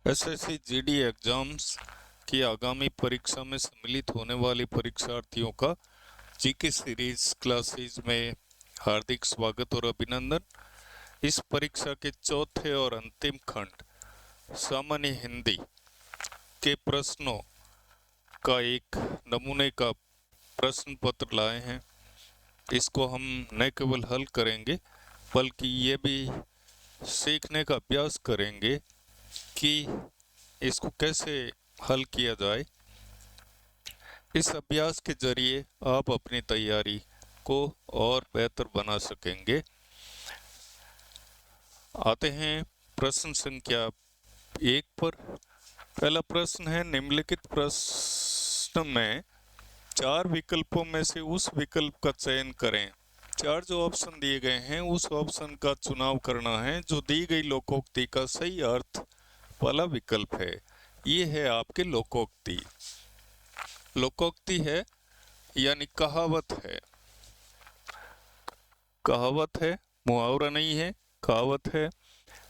SSC GD exams की आगामी परीक्षा में सम्मिलित होने वाले परीक्षार्थियों का जीके सीरीज क्लासेस में हार्दिक स्वागत और अभिनंदन। इस परीक्षा के चौथे और अंतिम खंड सामान्य हिंदी के प्रश्नों का एक नमूने का प्रश्न पत्र लाए हैं। इसको हम न केवल हल करेंगे बल्कि ये भी सीखने का अभ्यास करेंगे कि इसको कैसे हल किया जाए। इस अभ्यास के जरिए आप अपनी तैयारी को और बेहतर बना सकेंगे। आते हैं प्रश्न संख्या 1 पर। पहला प्रश्न है, निम्नलिखित प्रश्न में 4 विकल्पों में से उस विकल्प का चयन करें। 4 जो ऑप्शन दिए गए हैं उस ऑप्शन का चुनाव करना है जो दी गई लोकोक्ति का सही अर्थ वाला विकल्प है। ये है आपके लोकोक्ति। लोकोक्ति है यानी कहावत है। कहावत है, मुहावरा नहीं है, कहावत है।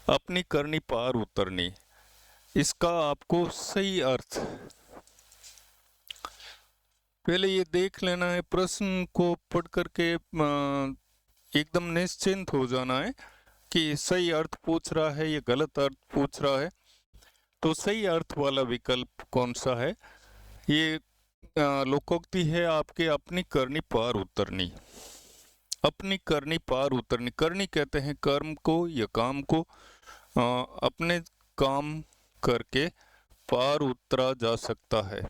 अपनी करनी पार उतरनी, इसका आपको सही अर्थ पहले ये देख लेना है। प्रश्न को पढ़ करके एकदम निश्चिंत हो जाना है कि सही अर्थ पूछ रहा है या गलत अर्थ पूछ रहा है। तो सही अर्थ वाला विकल्प कौन सा है? ये लोकोक्ति है आपके, अपनी करनी पार उतरनी। अपनी करनी पार उतरनी, करनी कहते हैं कर्म को या काम को। अपने काम करके पार उतरा जा सकता है।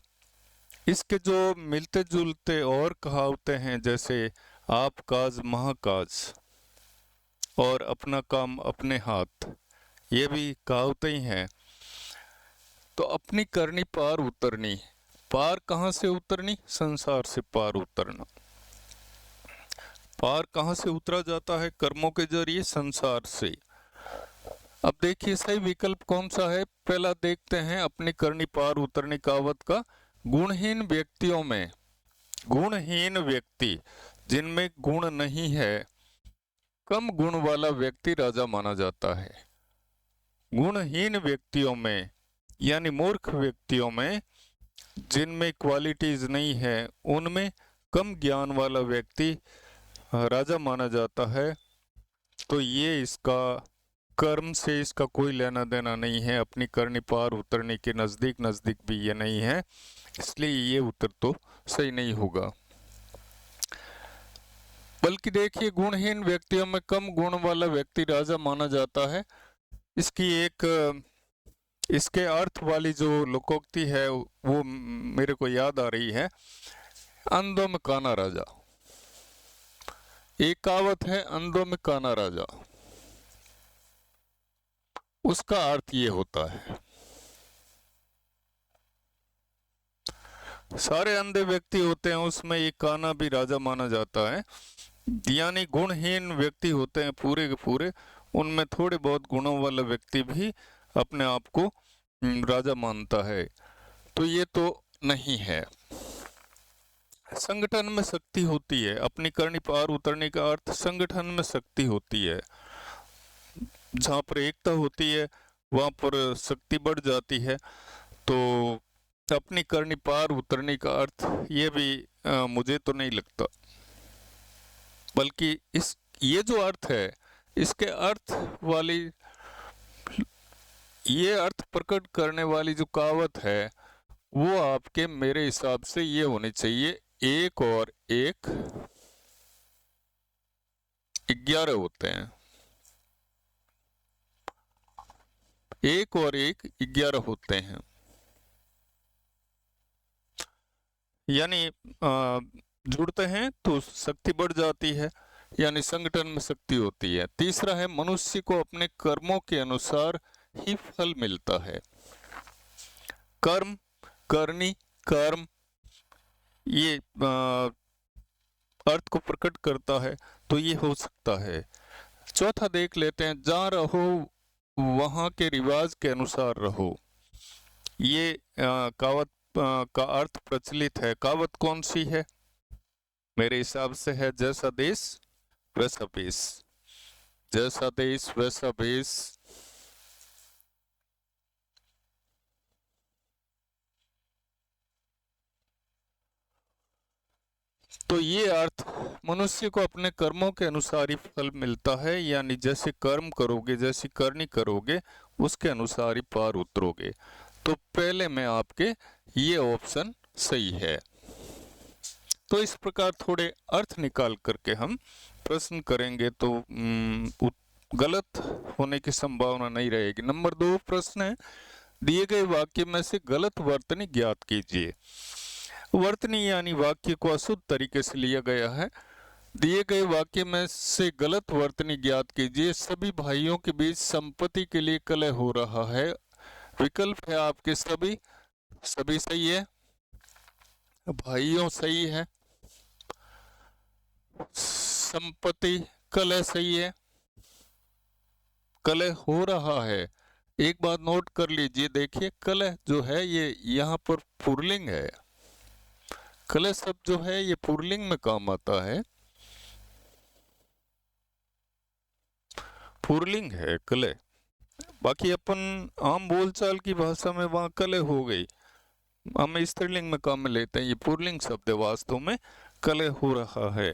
इसके जो मिलते जुलते और कहावतें हैं जैसे आप काज महाकाज और अपना काम अपने हाथ, ये भी कहावतें ही हैं। तो अपनी करनी पार उतरनी, पार कहाँ से उतरनी? संसार से पार उतरना। पार कहाँ से उतरा जाता है? कर्मों के जरिए, संसार से। अब देखिए सही विकल्प कौन सा है। पहला देखते हैं, अपनी करनी पार उतरनी कहावत का। गुणहीन व्यक्तियों में, गुणहीन व्यक्ति जिनमें गुण नहीं है, कम गुण वाला व्यक्ति राजा माना जाता है। गुणहीन व्यक्तियों में यानी मूर्ख व्यक्तियों में, जिनमें क्वालिटीज नहीं है, उनमें कम ज्ञान वाला व्यक्ति राजा माना जाता है। तो ये इसका कर्म से इसका कोई लेना देना नहीं है। अपनी करनी पार उतरने के नजदीक नजदीक भी ये नहीं है, इसलिए ये उत्तर तो सही नहीं होगा। बल्कि देखिए, गुणहीन व्यक्तियों में कम गुण वाला व्यक्ति राजा माना जाता है। इसकी एक इसके अर्थ वाली जो लोकोक्ति है वो मेरे को याद आ रही है। अंधों में काना राजा, एक कहावत है, अंधों में काना राजा। उसका अर्थ ये होता है, सारे अंधे व्यक्ति होते हैं उसमें एक काना भी राजा माना जाता है। यानी गुणहीन व्यक्ति होते हैं पूरे के पूरे, उनमें थोड़े बहुत गुणों वाला व्यक्ति भी अपने आप को राजा मानता है। तो ये तो नहीं है। संगठन में शक्ति होती है। अपनी करनी पार उतरने का अर्थ संगठन में शक्ति होती है। जहाँ पर एकता होती है वहां पर शक्ति बढ़ जाती है। तो अपनी करनी पार उतरने का अर्थ ये भी मुझे तो नहीं लगता। बल्कि ये जो अर्थ है, इसके अर्थ वाली, ये अर्थ प्रकट करने वाली जो कहावत है वो आपके मेरे हिसाब से ये होनी चाहिए, 1 और 1 11 होते हैं। 1 और 1 11 होते हैं। यानी जुड़ते हैं तो शक्ति बढ़ जाती है, यानी संगठन में शक्ति होती है। तीसरा है, मनुष्य को अपने कर्मों के अनुसार ही फल मिलता है। कर्म, करनी, कर्म, ये अर्थ को प्रकट करता है, तो ये हो सकता है। चौथा देख लेते हैं, जहाँ रहो वहां के रिवाज के अनुसार रहो। ये कहावत का अर्थ प्रचलित है। कहावत कौन सी है? मेरे हिसाब से है, जैसा देश वैसा भेष। जैसा देश वैसा भेष। तो ये अर्थ मनुष्य को अपने कर्मों के अनुसार ही फल मिलता है, यानी जैसे कर्म करोगे, जैसी करनी करोगे, उसके अनुसार ही पार उतरोगे। तो पहले में आपके ये ऑप्शन सही है। तो इस प्रकार थोड़े अर्थ निकाल करके हम प्रश्न करेंगे तो गलत होने की संभावना नहीं रहेगी। नंबर 2 प्रश्न है, दिए गए वाक्य में से गलत वर्तनी ज्ञात कीजिए। वर्तनी यानी वाक्य को अशुद्ध तरीके से लिया गया है। दिए गए वाक्य में से गलत वर्तनी ज्ञात कीजिए। सभी भाइयों के बीच संपत्ति के लिए कलह हो रहा है। विकल्प है आपके सभी, सभी सही है, भाइयों सही है, संपत्ति कलह सही है, कलह हो रहा है। एक बात नोट कर लीजिए, देखिए कलह जो है ये यहाँ पर पुल्लिंग है। कलह शब्द जो है ये पुल्लिंग में काम आता है, पुल्लिंग है कलह। बाकी अपन आम बोलचाल की भाषा में वहां कलह हो गई, हम स्त्रीलिंग में काम में लेते हैं, ये पुल्लिंग शब्द है, वास्तव में कलह हो रहा है।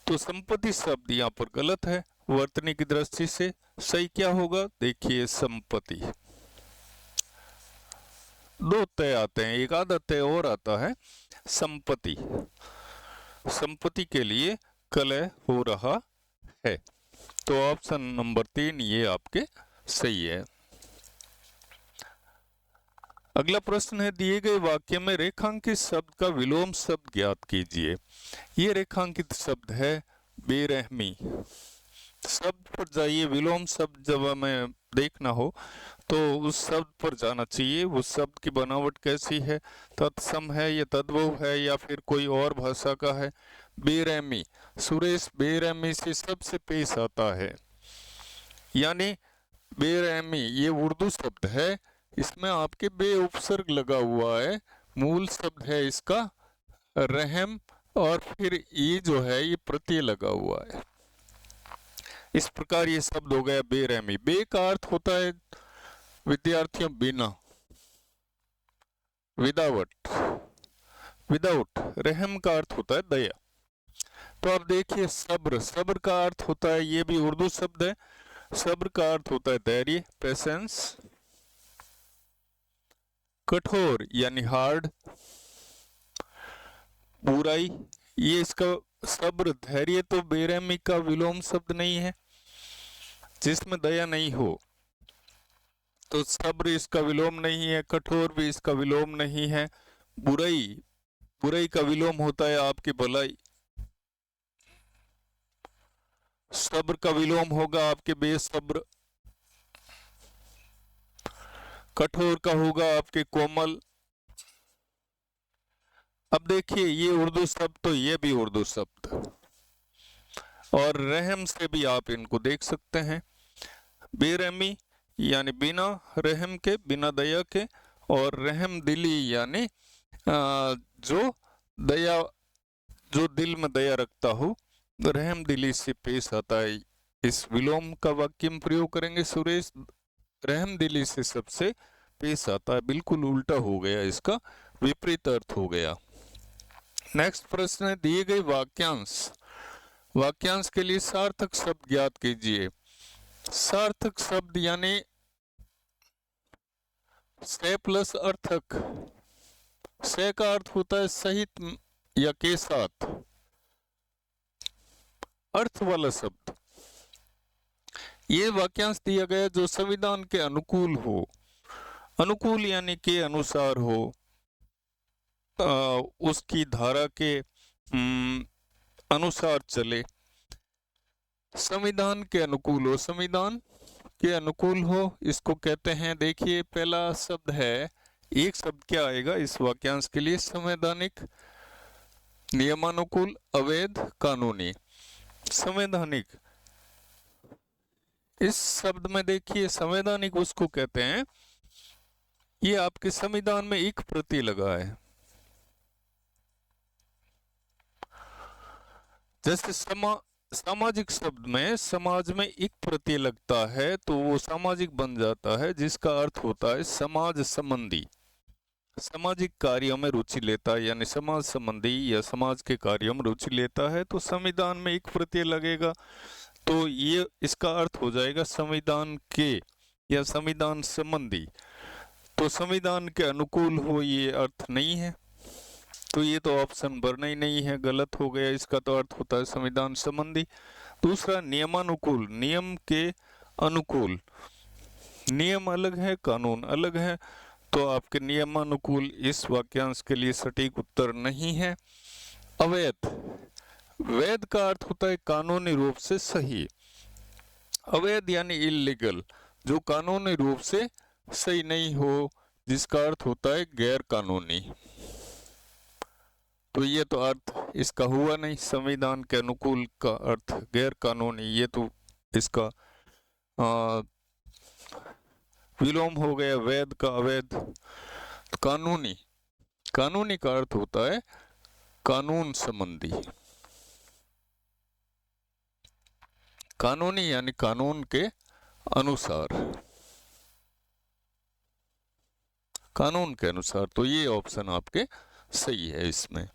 तो संपत्ति शब्द यहाँ पर गलत है वर्तनी की दृष्टि से। सही क्या होगा, देखिए संपत्ति। दो तय आते हैं, एक आधा तय और आता है संपत्ति। संपत्ति के लिए कलह हो रहा है। तो ऑप्शन नंबर 3 ये आपके सही है। अगला प्रश्न है, दिए गए वाक्य में रेखांकित शब्द का विलोम शब्द ज्ञात कीजिए। ये रेखांकित शब्द है बेरहमी। शब्द पर जाइए, विलोम शब्द जब हमें देखना हो तो उस शब्द पर जाना चाहिए। उस शब्द की बनावट कैसी है, तत्सम है या तद्भव है या फिर कोई और भाषा का है। बेरहमी, सुरेश बेरहमी से सबसे पेश आता है, यानी बेरहमी ये उर्दू शब्द है, इसमें आपके बे उपसर्ग लगा हुआ है। मूल शब्द है इसका रहम, और फिर ये जो है ये प्रत्यय लगा हुआ है। इस प्रकार ये शब्द हो गया बेरहमी। बे का अर्थ होता है विद्यार्थियों बिना, विदाउट, विदाउट। रहम का अर्थ होता है दया। तो अब देखिए सब्र, सब्र का अर्थ होता है, ये भी उर्दू शब्द है, सब्र का अर्थ होता है धैर्य, पेशेंस। कठोर यानी हार्ड, बुराई, ये इसका सब्र धैर्य तो बेरहमी का विलोम शब्द नहीं है जिसमें दया नहीं हो, तो सब्र इसका विलोम नहीं है। कठोर भी इसका विलोम नहीं है। बुराई, बुराई का विलोम होता है आपकी भलाई। सब्र का विलोम होगा आपके बेसब्र। कठोर का होगा आपके कोमल। अब देखिए ये उर्दू शब्द, तो ये भी उर्दू शब्द, और रहम से भी आप इनको देख सकते हैं। बेरहमी यानी बिना रहम के, बिना दया के, और रहम दिली यानी जो दया, जो दिल में दया रखता हो, रहम दिली से पेश आता है। इस विलोम का वाक्य में प्रयोग करेंगे, सुरेश रहम दिली से सबसे पेश आता है। बिल्कुल उल्टा हो गया, इसका विपरीत अर्थ हो गया। नेक्स्ट प्रश्न है, दिए गए वाक्यांश, वाक्यांश के लिए सार्थक शब्द ज्ञात कीजिए। सार्थक शब्द यानी से प्लस अर्थक। से का अर्थ होता है सहित या के साथ, अर्थ वाला शब्द। ये वाक्यांश दिया गया जो संविधान के अनुकूल हो। अनुकूल यानी के अनुसार हो, उसकी धारा के अनुसार चले। संविधान के अनुकूल हो, संविधान के अनुकूल हो, इसको कहते हैं। देखिए पहला शब्द है, एक शब्द क्या आएगा इस वाक्यांश के लिए, संवैधानिक, नियमानुकूल, अवैध, कानूनी। संवैधानिक, इस शब्द में देखिए संवैधानिक उसको कहते हैं, ये आपके संविधान में एक प्रति लगा है। जैसे सामाजिक शब्द में समाज में एक प्रत्यय लगता है तो वो सामाजिक बन जाता है, जिसका अर्थ होता है समाज संबंधी। सामाजिक कार्यों में रुचि लेता है, यानी समाज संबंधी या समाज के कार्यों में रुचि लेता है, तो संविधान में एक प्रत्यय लगेगा, तो ये इसका अर्थ हो जाएगा संविधान के या संविधान संबंधी। तो संविधान के अनुकूल हो ये अर्थ नहीं है, तो ये तो ऑप्शन भरना ही नहीं है, गलत हो गया। इसका तो अर्थ होता है संविधान संबंधी। दूसरा नियमानुकूल, नियम के अनुकूल, नियम अलग है कानून अलग है, तो आपके नियमानुकूल इस वाक्यांश के लिए सटीक उत्तर नहीं है। अवैध, वैध का अर्थ होता है कानूनी रूप से सही, अवैध यानी इलीगल, जो कानूनी रूप से सही नहीं हो, जिसका अर्थ होता है गैर कानूनी। तो ये तो अर्थ इसका हुआ नहीं, संविधान के अनुकूल का अर्थ गैर कानूनी, ये तो इसका विलोम हो गया, वैध का अवैध। कानूनी, कानूनी का अर्थ होता है कानून संबंधी, कानूनी यानी कानून के अनुसार, कानून के अनुसार। तो ये ऑप्शन आपके सही है इसमें।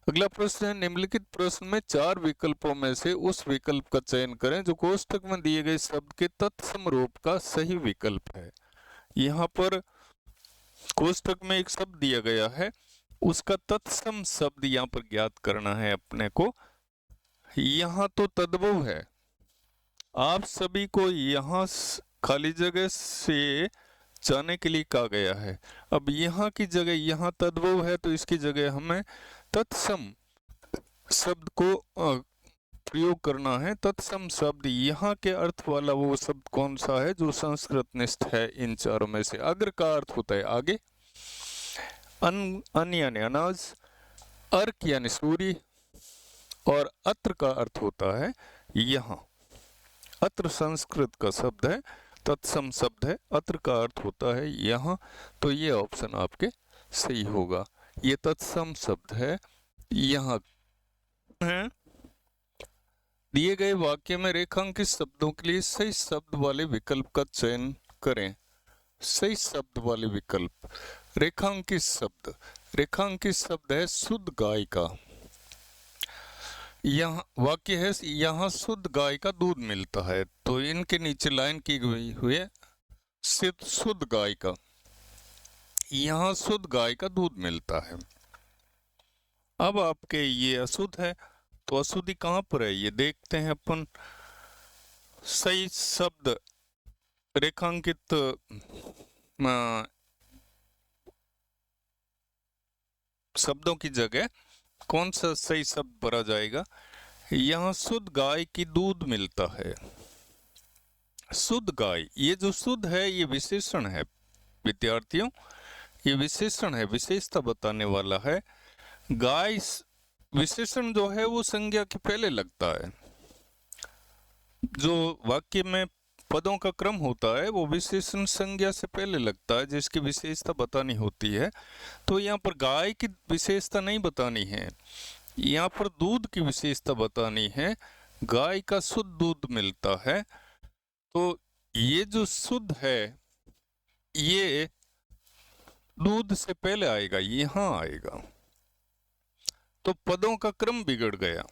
अगला प्रश्न है, निम्नलिखित प्रश्न में 4 विकल्पों में से उस विकल्प का चयन करें जो कोष्ठक में दिए गए शब्द के तत्सम रूप का सही विकल्प है। यहाँ पर कोष्ठक में एक शब्द दिया गया है, उसका तत्सम शब्द यहाँ पर ज्ञात करना है अपने को। यहाँ तो तद्भव है, आप सभी को यहाँ खाली जगह से जाने के लिए कहा गया है। अब यहाँ की जगह यहाँ तद्भव है, तो इसकी जगह हमें तत्सम शब्द को प्रयोग करना है। तत्सम शब्द यहाँ के अर्थ वाला वो शब्द कौन सा है जो संस्कृत निष्ठ है इन चारों में से? अग्र का अर्थ होता है आगे, अन्न यानी अनाज, अर्क यानी सूर्य, और अत्र का अर्थ होता है यहाँ। अत्र संस्कृत का शब्द है, तत्सम शब्द है, अत्र का अर्थ होता है यहाँ। तो ये ऑप्शन आपके सही होगा, ये तत्सम शब्द है यहाँ है। दिए गए वाक्य में रेखांकित शब्दों के लिए सही शब्द वाले विकल्प का चयन करें। सही शब्द वाले विकल्प, रेखांकित शब्द, रेखांकित शब्द है शुद्ध गाय का। यहाँ वाक्य है, यहाँ शुद्ध गाय का दूध मिलता है, तो इनके नीचे लाइन की गई हुई है शुद्ध गाय का, यहाँ शुद्ध गाय का दूध मिलता है। अब आपके ये अशुद्ध है, तो अशुद्धि कहाँ पर है ये देखते हैं अपन। सही शब्द रेखांकित शब्दों की जगह कौन सा सही शब्द भरा जाएगा? यहाँ शुद्ध गाय की दूध मिलता है। शुद्ध गाय, ये जो शुद्ध है ये विशेषण है विद्यार्थियों, ये विशेषण है, विशेषता बताने वाला है। गाय विशेषण जो है वो संज्ञा के पहले लगता है। जो वाक्य में पदों का क्रम होता है वो विशेषण संज्ञा से पहले लगता है, जिसकी विशेषता बतानी होती है। तो यहाँ पर गाय की विशेषता नहीं बतानी है, यहाँ पर दूध की विशेषता बतानी है। गाय का शुद्ध दूध मिलता है, तो ये जो शुद्ध है ये दूध से पहले आएगा, यहाँ आएगा, तो पदों का क्रम बिगड़ गया।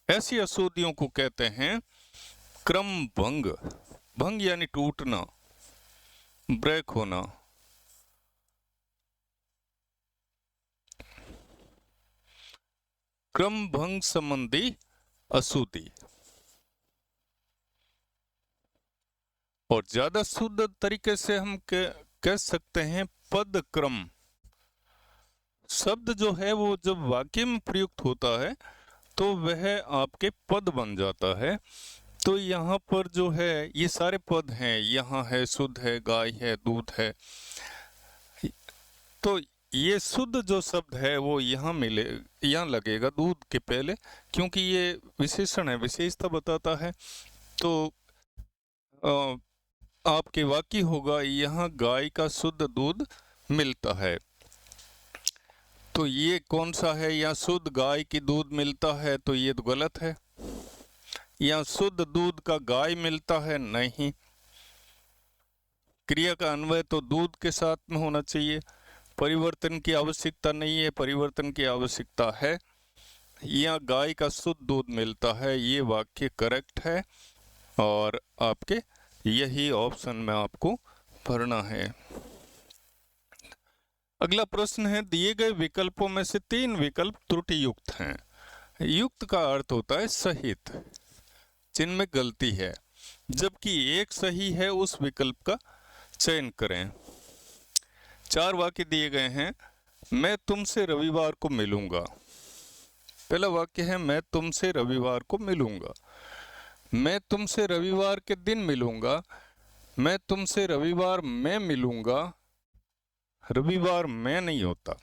ऐसी अशुद्धियों को कहते हैं क्रम भंग। भंग यानी टूटना, ब्रेक होना। क्रम भंग संबंधी अशुद्धि। और ज्यादा शुद्ध तरीके से हम कह सकते हैं पद क्रम। शब्द जो है वो जब वाक्य में प्रयुक्त होता है तो वह आपके पद बन जाता है। तो यहाँ पर जो है ये सारे पद हैं, यहाँ है शुद्ध है, गाय है, दूध है। तो ये शुद्ध जो शब्द है वो यहाँ मिले, यहाँ लगेगा दूध के पहले, क्योंकि ये विशेषण है, विशेषता बताता है। तो आपके वाक्य होगा यहाँ गाय का शुद्ध दूध मिलता है। तो ये कौन सा है? यहाँ शुद्ध गाय की दूध मिलता है, तो ये तो गलत है। यहाँ शुद्ध दूध का गाय मिलता है, नहीं। क्रिया का अन्वय तो दूध के साथ में होना चाहिए। परिवर्तन की आवश्यकता नहीं है, परिवर्तन की आवश्यकता है। यहाँ गाय का शुद्ध दूध मिलता है, ये वाक्य करेक्ट है और आपके यही ऑप्शन में आपको भरना है। अगला प्रश्न है, दिए गए विकल्पों में से 3 विकल्प त्रुटि युक्त हैं। युक्त का अर्थ होता है सहित, जिनमें गलती है, जबकि एक सही है, उस विकल्प का चयन करें। 4 वाक्य दिए गए हैं। मैं तुमसे रविवार को मिलूंगा। पहला वाक्य है मैं तुमसे रविवार को मिलूंगा। मैं तुमसे रविवार के दिन मिलूंगा। मैं तुमसे रविवार में मिलूंगा। रविवार में नहीं होता,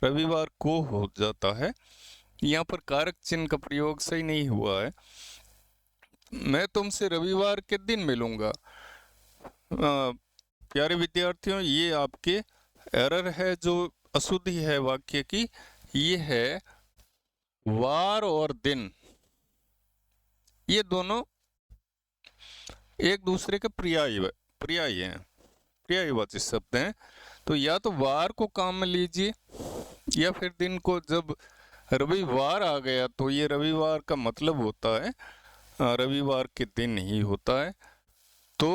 रविवार को हो जाता है। यहाँ पर कारक चिन्ह का प्रयोग सही नहीं हुआ है। मैं तुमसे रविवार के दिन मिलूंगा। प्यारे विद्यार्थियों, ये आपके एरर है, जो अशुद्धि है वाक्य की। ये है वार और दिन, ये दोनों एक दूसरे के पर्याय हैं, पर्यायवाची शब्द हैं। तो या तो वार को काम में लीजिए या फिर दिन को। जब रविवार आ गया तो ये रविवार का मतलब होता है रविवार के दिन ही होता है। तो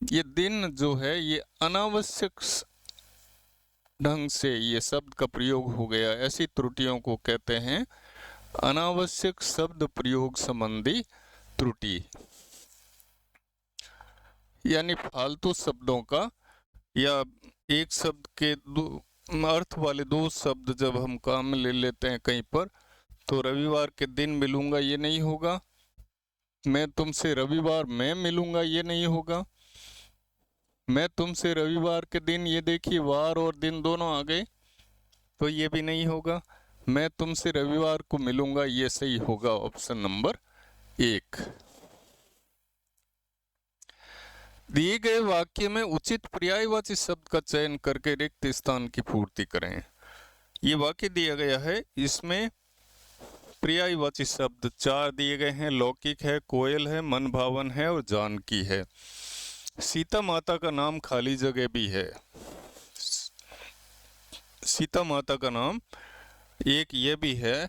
ये दिन जो है ये अनावश्यक ढंग से ये शब्द का प्रयोग हो गया। ऐसी त्रुटियों को कहते हैं अनावश्यक शब्द प्रयोग संबंधी त्रुटि, यानी फालतू शब्दों का या एक शब्द के अर्थ वाले 2 शब्द जब हम काम में ले लेते हैं कहीं पर, तो रविवार के दिन मिलूंगा ये नहीं होगा। मैं तुमसे रविवार में मिलूंगा ये नहीं होगा। मैं तुमसे रविवार के दिन, ये देखिए वार और दिन दोनों आ गए, तो ये भी नहीं होगा। मैं तुमसे रविवार को मिलूंगा, ये सही होगा ऑप्शन नंबर 1। दिए गए वाक्य में उचित पर्यायवाची शब्द का चयन करके रिक्त स्थान की पूर्ति करें। ये वाक्य दिया गया है, इसमें पर्यायवाची शब्द 4 दिए गए हैं। लौकिक है, कोयल है, मन भावन है और जानकी है। सीता माता का नाम खाली जगह भी है। सीता माता का नाम एक ये भी है।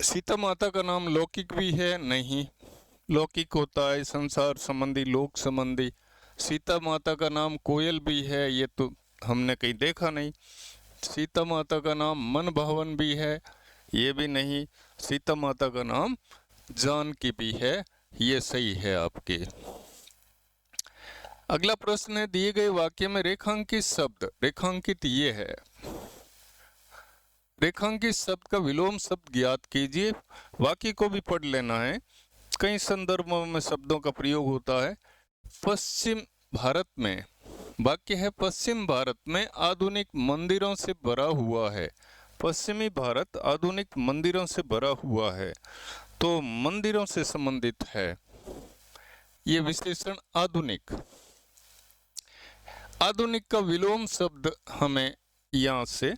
सीता माता का नाम लौकिक भी है, नहीं। लौकिक होता है संसार संबंधी, लोक संबंधी। सीता माता का नाम कोयल भी है, ये तो हमने कहीं देखा नहीं। सीता माता का नाम मन भावन भी है, ये भी नहीं। सीता माता का नाम जानकी भी है, ये सही है आपके। अगला प्रश्न है, दिए गए वाक्य में रेखांकित शब्द, रेखांकित ये है, रेखांकित शब्द का विलोम शब्द ज्ञात कीजिए। वाक्य को भी पढ़ लेना है, कई संदर्भों में शब्दों का प्रयोग होता है। पश्चिम भारत में, वाक्य है पश्चिम भारत में आधुनिक मंदिरों से भरा हुआ है। पश्चिमी भारत आधुनिक मंदिरों से भरा हुआ है, तो मंदिरों से संबंधित है ये विशेषण आधुनिक। आधुनिक का विलोम शब्द हमें यहाँ से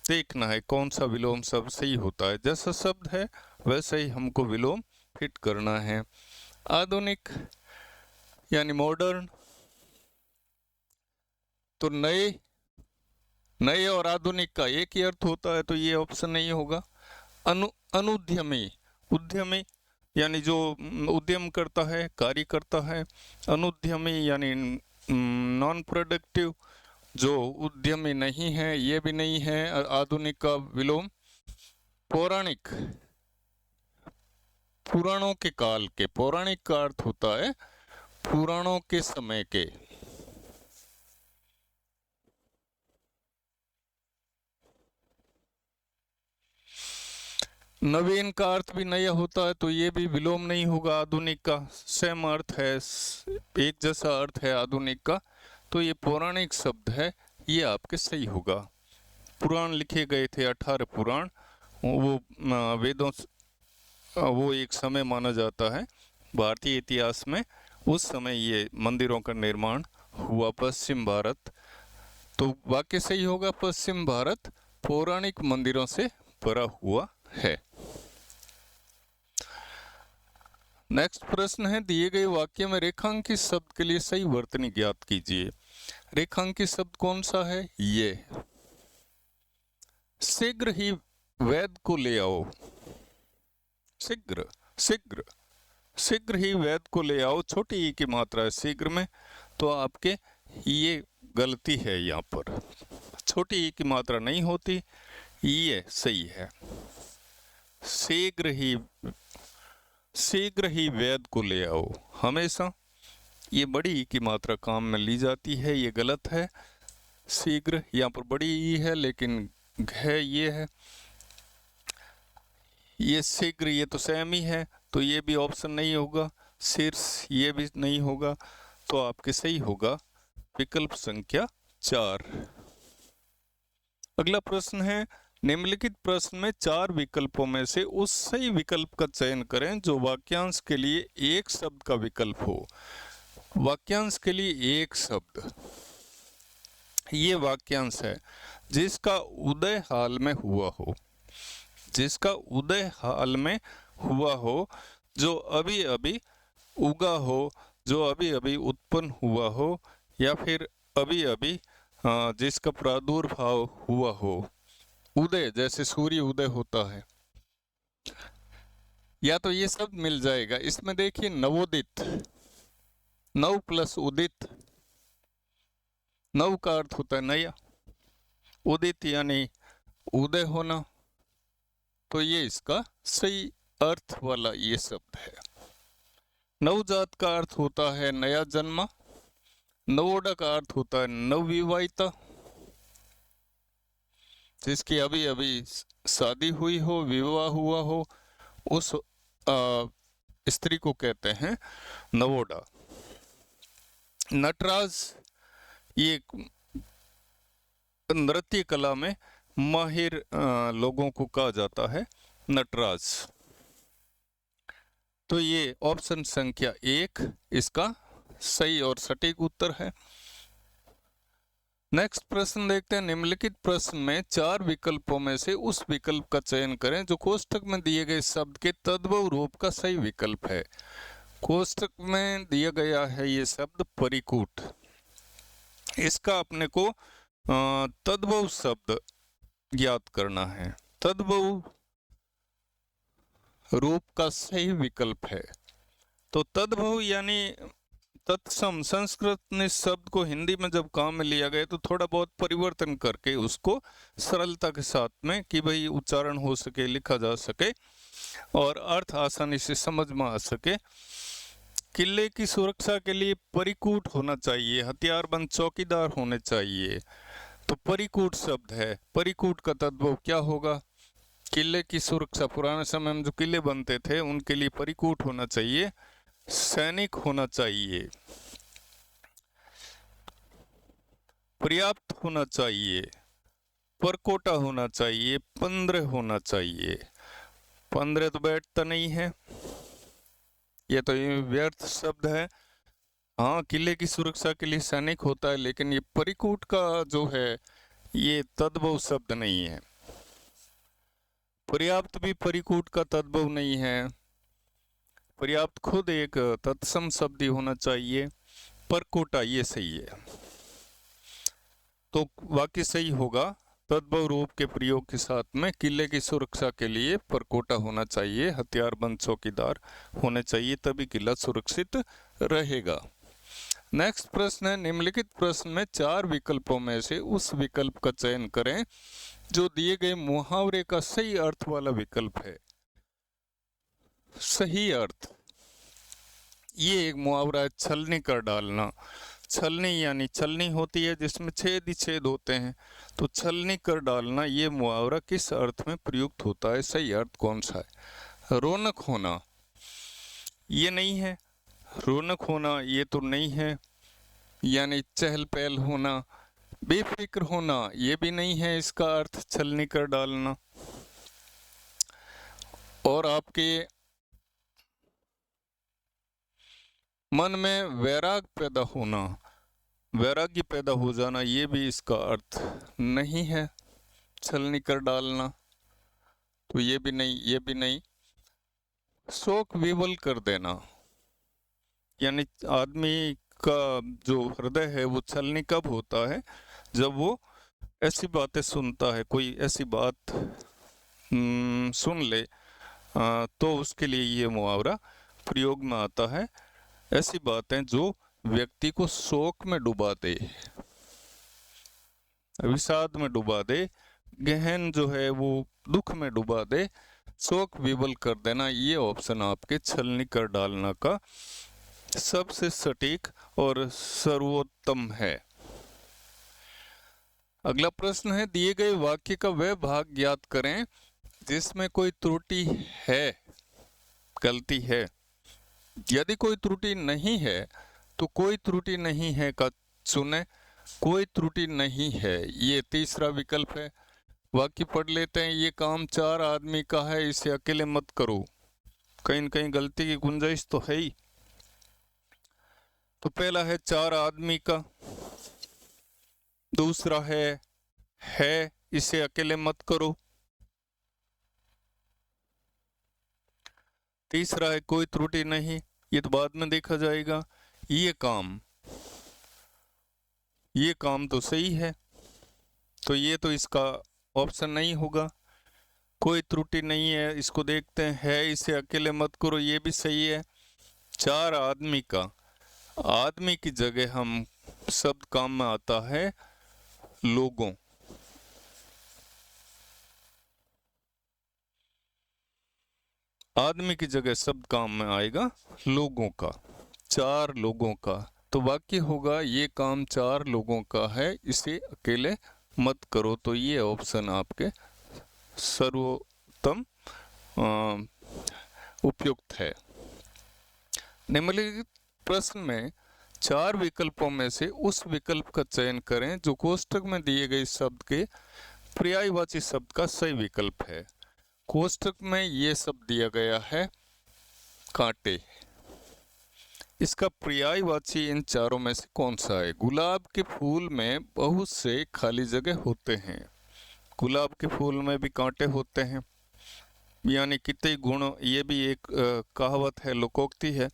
देखना है, कौन सा विलोम शब्द सही होता है। जैसा शब्द है वैसे ही हमको विलोम फिट करना है। आधुनिक यानी मॉडर्न, तो नए, नए और आधुनिक का एक ही अर्थ होता है, तो ये ऑप्शन नहीं होगा। अनुद्यमी, उद्यमी यानी जो उद्यम करता है, कार्य करता है। अनुद्यमी यानी नॉन प्रोडक्टिव, जो उद्यमी नहीं है, ये भी नहीं है। आधुनिक का विलोम पौराणिक, पुराणों के काल के। पौराणिक का अर्थ होता है पुराणों के समय के। नवीन का अर्थ भी नया होता है, तो ये भी विलोम नहीं होगा। आधुनिक का सेम अर्थ है, एक जैसा अर्थ है आधुनिक का, तो ये पौराणिक शब्द है, ये आपके सही होगा। पुराण लिखे गए थे 18 पुराण, वो वेदों, वो एक समय माना जाता है भारतीय इतिहास में। उस समय ये मंदिरों का निर्माण हुआ पश्चिम भारत, तो वाक्य सही होगा पश्चिम भारत पौराणिक मंदिरों से भरा हुआ है। नेक्स्ट प्रश्न है, दिए गए वाक्य में रेखांकित शब्द के लिए सही वर्तनी ज्ञात कीजिए। रेखांकित शब्द कौन सा है? ये शीघ्र ही वैद्य को ले आओ। शीघ्र, शीघ्र, शीघ्र ही वैद्य को ले आओ, छोटी ई की मात्रा है शीघ्र में, तो आपके ये गलती है, यहाँ पर छोटी ई की मात्रा नहीं होती, ये सही है। शीघ्र ही, शीघ्र ही वैद्य को ले आओ, हमेशा ये बड़ी ई की मात्रा काम में ली जाती है, ये गलत है। शीघ्र यहाँ पर बड़ी ई है लेकिन घ ये है, ये शीघ्र ये तो सेम ही है, तो ये भी ऑप्शन नहीं होगा। शीर्ष ये भी नहीं होगा, तो आपके सही होगा विकल्प संख्या 4। अगला प्रश्न है, निम्नलिखित प्रश्न में 4 विकल्पों में से उस सही विकल्प का चयन करें जो वाक्यांश के लिए एक शब्द का विकल्प हो। वाक्यांश के लिए एक शब्द, ये वाक्यांश है जिसका उदय हाल में हुआ हो, जिसका उदय हाल में हुआ हो, जो अभी अभी उगा हो, जो अभी अभी उत्पन्न हुआ हो, या फिर अभी अभी जिसका प्रादुर्भाव हुआ हो। उदय जैसे सूर्य उदय होता है, या तो ये शब्द मिल जाएगा। इसमें देखिए नवोदित, नव प्लस उदित, नव का अर्थ होता है नया, उदित यानी उदय होना, तो ये इसका सही अर्थ वाला ये शब्द है। नवजात का अर्थ होता है नया जन्मा, नवोडा का अर्थ होता है नवविवाहिता, जिसकी अभी अभी शादी हुई हो, विवाह हुआ हो, उस स्त्री को कहते हैं नवोडा। नटराज ये नृत्य कला में माहिर लोगों को कहा जाता है नटराज। तो ये ऑप्शन संख्या 1 इसका सही और सटीक उत्तर है। नेक्स्ट प्रश्न देखते हैं, निम्नलिखित प्रश्न में 4 विकल्पों में से उस विकल्प का चयन करें जो कोष्ठक में दिए गए शब्द के तद्भव रूप का सही विकल्प है। कोष्ठक में दिया गया है ये शब्द परिकूट, इसका अपने को तद्भव शब्द ज्ञात करना है। तद्भव रूप का सही विकल्प है, तो तद्भव यानी तत्सम। संस्कृत ने शब्द को हिंदी में जब काम में लिया गया तो थोड़ा बहुत परिवर्तन करके उसको सरलता के साथ में कि भाई उच्चारण हो सके, लिखा जा सके और अर्थ आसानी से समझ में आ सके। किले की सुरक्षा के लिए परिकूट होना चाहिए, हथियारबंद चौकीदार होने चाहिए, तो परिकूट शब्द है। परिकूट का तद्भव क्या होगा? किले की सुरक्षा, पुराने समय में जो किले बनते थे उनके लिए परिकूट होना चाहिए, सैनिक होना चाहिए, पर्याप्त होना चाहिए, परकोटा होना चाहिए, 15 होना चाहिए। 15 तो बैठता नहीं है, ये तो ये व्यर्थ शब्द है। हाँ, किले की सुरक्षा के लिए सैनिक होता है, लेकिन ये परिकूट का जो है ये तद्भव शब्द नहीं है। पर्याप्त भी परिकूट का तद्भव नहीं है। पर्याप्त खुद एक तत्सम शब्द होना चाहिए। परकोटा ये सही है, तो वाक्य सही होगा तद्भव रूप के प्रयोग के साथ में किले की सुरक्षा के लिए परकोटा होना चाहिए, हथियारबंद चौकीदार होने चाहिए, तभी किला सुरक्षित रहेगा। नेक्स्ट प्रश्न है, निम्नलिखित प्रश्न में 4 विकल्पों में से उस विकल्प का चयन करें जो दिए गए मुहावरे का सही अर्थ वाला विकल्प है। सही अर्थ, ये एक मुहावरा है, छलनी कर डालना। छलनी यानी छलनी होती है जिसमें छेद ही छेद होते हैं, तो छलनी कर डालना ये मुहावरा किस अर्थ में प्रयुक्त होता है? सही अर्थ कौन सा है? रौनक होना ये नहीं है, रौनक होना ये तो नहीं है, यानी चहल पहल होना। बेफिक्र होना ये भी नहीं है इसका अर्थ छलनी कर डालना। और आपके मन में वैराग पैदा होना, वैराग्य पैदा हो जाना, ये भी इसका अर्थ नहीं है छलनी कर डालना, तो ये भी नहीं, ये भी नहीं। शोक विवल कर देना, यानी आदमी का जो हृदय है वो छलनी कब होता है, जब वो ऐसी बातें सुनता है, कोई ऐसी बात सुन ले, तो उसके लिए ये मुहावरा प्रयोग में आता है। ऐसी बातें जो व्यक्ति को शोक में डुबा दे, विषाद में डुबा दे, गहन जो है वो दुख में डुबा दे, शोक विवल कर देना, ये ऑप्शन आपके छलनी कर डालना का सबसे सटीक और सर्वोत्तम है। अगला प्रश्न है, दिए गए वाक्य का वह भाग ज्ञात करें जिसमें कोई त्रुटि है, गलती है। यदि कोई त्रुटि नहीं है तो कोई त्रुटि नहीं है का चुने, कोई त्रुटि नहीं है ये तीसरा विकल्प है। वाक्य पढ़ लेते हैं, ये काम 4 आदमी का है, इसे अकेले मत करो। कहीं न कहीं गलती की गुंजाइश तो है ही। तो पहला है 4 आदमी का, दूसरा है इसे अकेले मत करो, तीसरा है कोई त्रुटि नहीं, ये तो बाद में देखा जाएगा। ये काम तो सही है, तो ये तो इसका ऑप्शन नहीं होगा। कोई त्रुटि नहीं है, इसको देखते हैं, है इसे अकेले मत करो, ये भी सही है। 4 आदमी का, आदमी की जगह हम शब्द काम में आता है लोगों, आदमी की जगह शब्द काम में आएगा लोगों का, 4 लोगों का। तो वाक्य होगा, ये काम 4 लोगों का है, इसे अकेले मत करो। तो ये ऑप्शन आपके सर्वोत्तम उपयुक्त है। निम्नलिखित प्रश्न में 4 विकल्पों में से उस विकल्प का चयन करें जो कोष्ठक में दिए गए शब्द के पर्यायवाची शब्द का सही विकल्प है। कोष्ठक में ये शब्द दिया गया है कांटे, इसका पर्यायवाची इन चारों में से कौन सा है? गुलाब के फूल में बहुत से खाली जगह होते हैं, गुलाब के फूल में भी कांटे होते हैं, यानी कितने गुण, ये भी एक कहावत है, लोकोक्ति है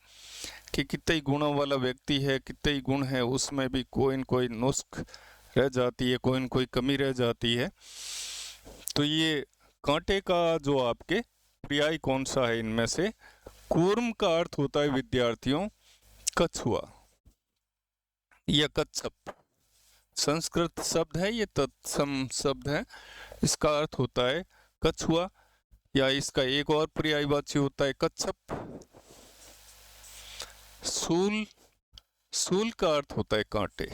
कि कितने गुणों वाला व्यक्ति है, कितने गुण है, उसमें भी कोई न कोई नुस्ख रह जाती है, कोई न कोई कमी रह जाती है। तो ये कांटे का जो आपके पर्याय कौन सा है इनमें से? कूर्म का अर्थ होता है विद्यार्थियों कछुआ या कच्छप, संस्कृत शब्द है, ये तत्सम शब्द है, इसका अर्थ होता है कछुआ, या इसका एक और पर्यायवाची होता है कच्छप। सूल का अर्थ होता है कांटे,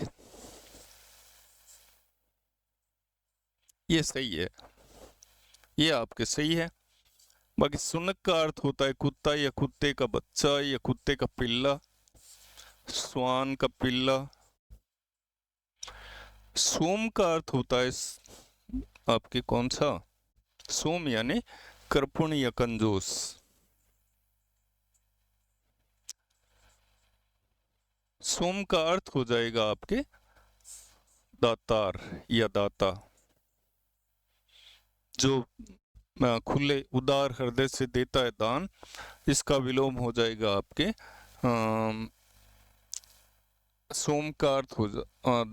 ये सही है, ये आपके सही है। बाकी सुनक का अर्थ होता है कुत्ता या कुत्ते का बच्चा या कुत्ते का पिल्ला, स्वान का पिल्ला। सोम का अर्थ होता है आपके कौन सा? सोम यानी कृपण या कंजूस। सोम का अर्थ हो जाएगा आपके दातार या दाता, जो खुले उदार हृदय से देता है दान, इसका विलोम हो जाएगा आपके सोम का अर्थ हो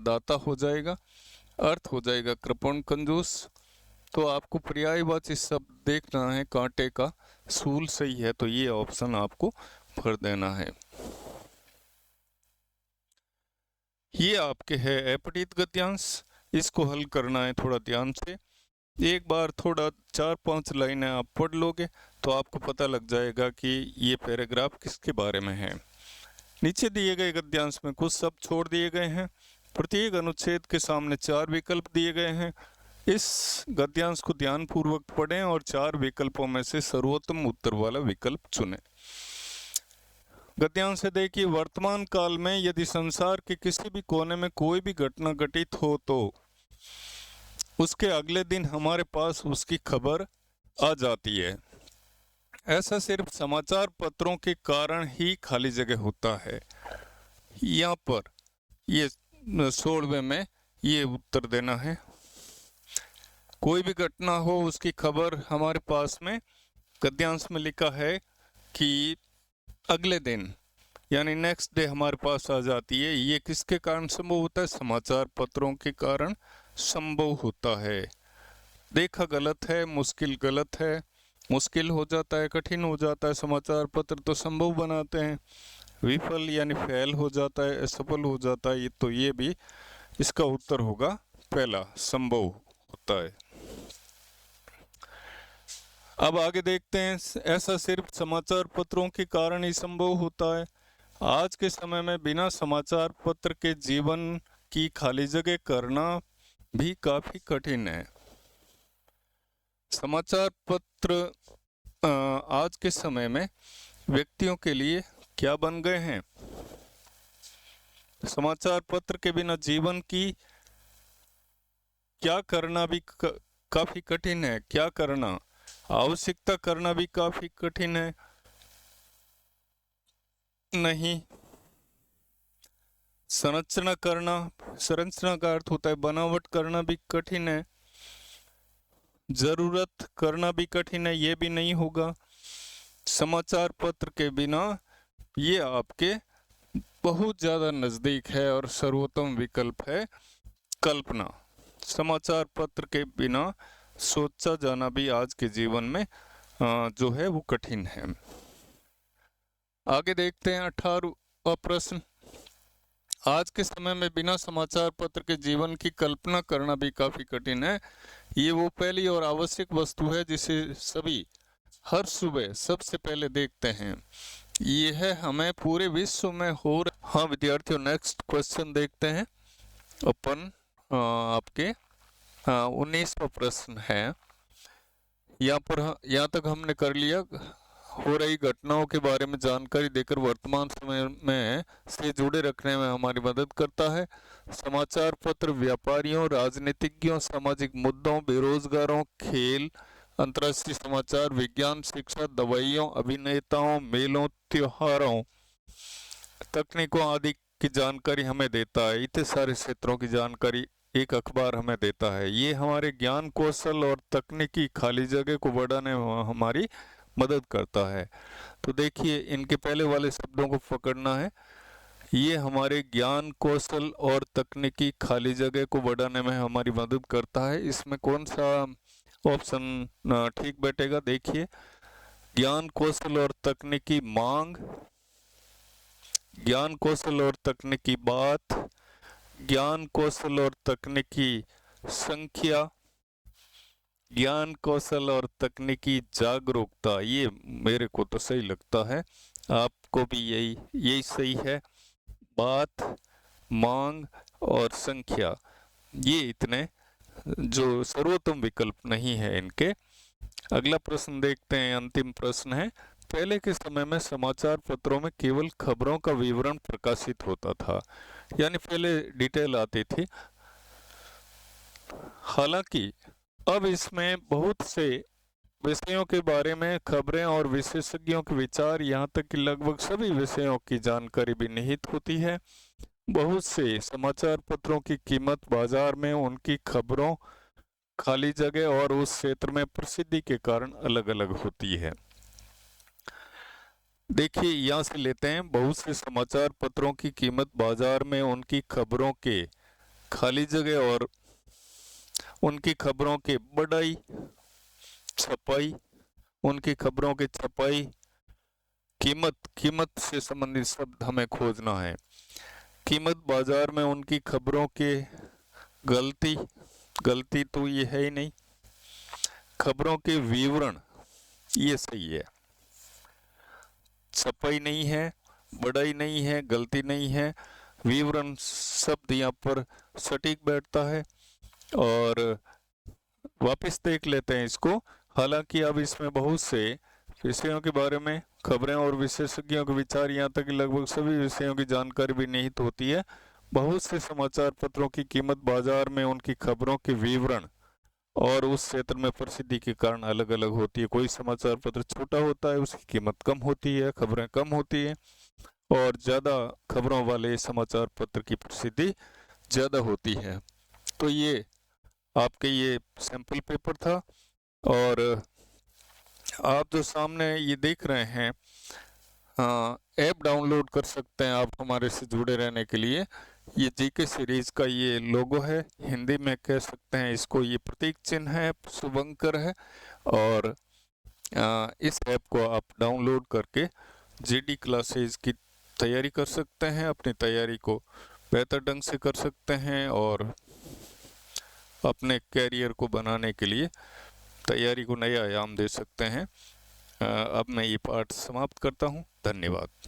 दाता हो जाएगा, अर्थ हो जाएगा कृपण कंजूस। तो आपको पर्यायवाची शब्द देखना है कांटे का, सूल सही है, तो ये ऑप्शन आपको भर देना है। ये आपके है अपठित गद्यांश, इसको हल करना है थोड़ा ध्यान से। एक बार थोड़ा 4-5 लाइनें आप पढ़ लोगे तो आपको पता लग जाएगा कि ये पैराग्राफ किसके बारे में है। नीचे दिए गए गद्यांश में कुछ शब्द छोड़ दिए गए हैं, प्रत्येक अनुच्छेद के सामने 4 विकल्प दिए गए हैं। इस गद्यांश को ध्यानपूर्वक पढ़ें और 4 विकल्पों में से सर्वोत्तम उत्तर वाला विकल्प चुनें। गद्यांश से देखिए, वर्तमान काल में यदि संसार के किसी भी कोने में कोई भी घटना घटित हो तो उसके अगले दिन हमारे पास उसकी खबर आ जाती है। ऐसा सिर्फ समाचार पत्रों के कारण ही खाली जगह होता है। यहाँ पर ये 16वें में ये उत्तर देना है। कोई भी घटना हो उसकी खबर हमारे पास में, गद्यांश में लिखा है कि अगले दिन यानी नेक्स्ट डे हमारे पास आ जाती है। ये किसके कारण संभव होता है? समाचार पत्रों के कारण संभव होता है। देखा गलत है, मुश्किल गलत है, मुश्किल हो जाता है, कठिन हो जाता है, समाचार पत्र तो संभव बनाते हैं। विफल यानी फेल हो जाता है, असफल हो जाता है, तो ये भी इसका उत्तर होगा पहला, संभव होता है। अब आगे देखते हैं, ऐसा सिर्फ समाचार पत्रों के कारण ही संभव होता है। आज के समय में बिना समाचार पत्र के जीवन की खाली जगह करना भी काफी कठिन है। समाचार पत्र आज के समय में व्यक्तियों के लिए क्या बन गए हैं? समाचार पत्र के बिना जीवन की क्या करना भी काफी कठिन है। क्या करना, आवश्यकता करना भी काफी कठिन है। नहीं, संरचना करना, संरचना का अर्थ होता है बनावट करना भी कठिन है। जरूरत करना भी कठिन है, ये भी नहीं होगा। समाचार पत्र के बिना ये आपके बहुत ज्यादा नजदीक है और सर्वोत्तम विकल्प है कल्पना। समाचार पत्र के बिना सोचा जाना भी आज के जीवन में जो है वो कठिन है। आगे देखते हैं 18वां प्रश्न। आज के समय में बिना समाचार पत्र के जीवन की कल्पना करना भी काफी कठिन है। ये वो पहली और आवश्यक वस्तु है जिसे सभी हर सुबह सबसे पहले देखते हैं। यह हमें पूरे विश्व में हो हाँ विद्यार्थियों, नेक्स्ट क्वेश्चन देखते हैं अपन। आपके 19वां प्रश्न है। यहाँ तक हमने कर लिया। हो रही घटनाओं के बारे में जानकारी देकर वर्तमान समय में से जुड़े रखने में हमारी मदद करता है। समाचार पत्र व्यापारियों, राजनीतिज्ञों, सामाजिक मुद्दों, बेरोजगारों, खेल, अंतर्राष्ट्रीय समाचार, विज्ञान, शिक्षा, दवाइयों, अभिनेताओं, मेलों, त्योहारों, तकनीकों आदि की जानकारी हमें देता है। इतने सारे क्षेत्रों की जानकारी एक अखबार हमें देता है। ये हमारे ज्ञान कौशल और तकनीकी खाली जगह को बढ़ाने में हमारी मदद करता है। तो देखिए, इनके पहले वाले शब्दों को पकड़ना है। ये हमारे ज्ञान कौशल और तकनीकी खाली जगह को बढ़ाने में हमारी मदद करता है। इसमें कौन सा ऑप्शन ठीक बैठेगा? देखिए, ज्ञान कौशल और तकनीकी मांग, ज्ञान कौशल और तकनीकी बात, ज्ञान कौशल और तकनीकी संख्या, ज्ञान कौशल और तकनीकी जागरूकता। ये मेरे को तो सही लगता है, आपको भी यही सही है। बात, मांग और संख्या, ये इतने जो सर्वोत्तम विकल्प नहीं है इनके। अगला प्रश्न देखते हैं, अंतिम प्रश्न है। पहले के समय में समाचार पत्रों में केवल खबरों का विवरण प्रकाशित होता था, यानी पहले डिटेल आती थी। हालांकि अब इसमें बहुत से विषयों के बारे में खबरें और विशेषज्ञों के विचार, यहाँ तक कि लगभग सभी विषयों की जानकारी भी निहित होती है। बहुत से समाचार पत्रों की कीमत बाजार में उनकी खबरों, खाली जगह और उस क्षेत्र में प्रसिद्धि के कारण अलग अलग होती है। देखिए, यहाँ से लेते हैं, बहुत से समाचार पत्रों की कीमत बाजार में उनकी खबरों के खाली जगह और उनकी खबरों के बढ़ाई, छपाई, उनकी खबरों की छपाई, कीमत से संबंधित शब्द हमें खोजना है। कीमत बाजार में उनकी खबरों के गलती तो ये है ही नहीं। खबरों के विवरण, ये सही है। छपाई नहीं है, बढ़ाई नहीं है, गलती नहीं है, विवरण शब्द यहाँ पर सटीक बैठता है। और वापस देख लेते हैं इसको। हालांकि अब इसमें बहुत से विषयों के बारे में खबरें और विशेषज्ञों के विचार, यहाँ तक कि लगभग सभी विषयों की जानकारी भी निहित होती है। बहुत से समाचार पत्रों की कीमत बाजार में उनकी खबरों के विवरण और उस क्षेत्र में प्रसिद्धि के कारण अलग अलग होती है। कोई समाचार पत्र छोटा होता है, उसकी कीमत कम होती है, खबरें कम होती है, और ज्यादा खबरों वाले समाचार पत्र की प्रसिद्धि ज्यादा होती है। तो ये आपके ये सैंपल पेपर था, और आप जो सामने ये देख रहे हैं ऐप डाउनलोड कर सकते हैं आप हमारे से जुड़े रहने के लिए। ये जीके सीरीज का ये लोगो है, हिंदी में कह सकते हैं इसको, ये प्रतीक चिन्ह है, शुभंकर है। और इस ऐप को आप डाउनलोड करके जीडी क्लासेस की तैयारी कर सकते हैं, अपनी तैयारी को बेहतर ढंग से कर सकते हैं और अपने कैरियर को बनाने के लिए तैयारी को नया आयाम दे सकते हैं। अब मैं ये पाठ समाप्त करता हूँ। धन्यवाद।